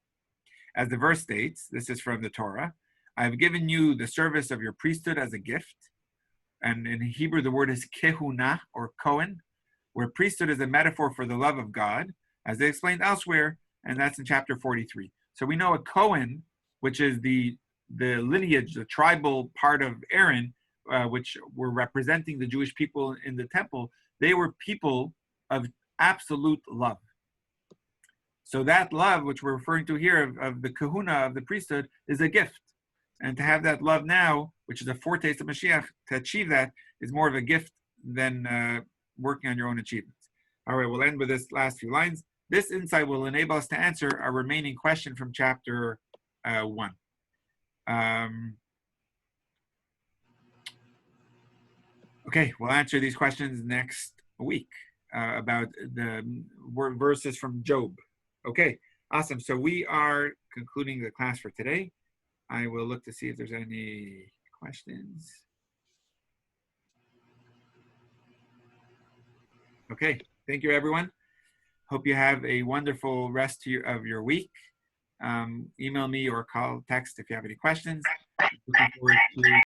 As the verse states, this is from the Torah, I have given you the service of your priesthood as a gift. And in Hebrew, the word is kehuna, or Cohen, where priesthood is a metaphor for the love of God, as they explained elsewhere, and that's in chapter 43. So we know a Cohen, which is the lineage, the tribal part of Aaron, which were representing the Jewish people in the temple, they were people of absolute love. So that love, which we're referring to here, of the kahuna, of the priesthood, is a gift. And to have that love now, which is a foretaste of Mashiach, to achieve that is more of a gift than working on your own achievements. All right, we'll end with this last few lines. This insight will enable us to answer our remaining question from chapter 1. Okay, we'll answer these questions next week about the verses from Job. Okay, awesome. So we are concluding the class for today. I will look to see if there's any questions. Okay, thank you, everyone. Hope you have a wonderful rest of your week. Email me or call, text if you have any questions. Looking forward to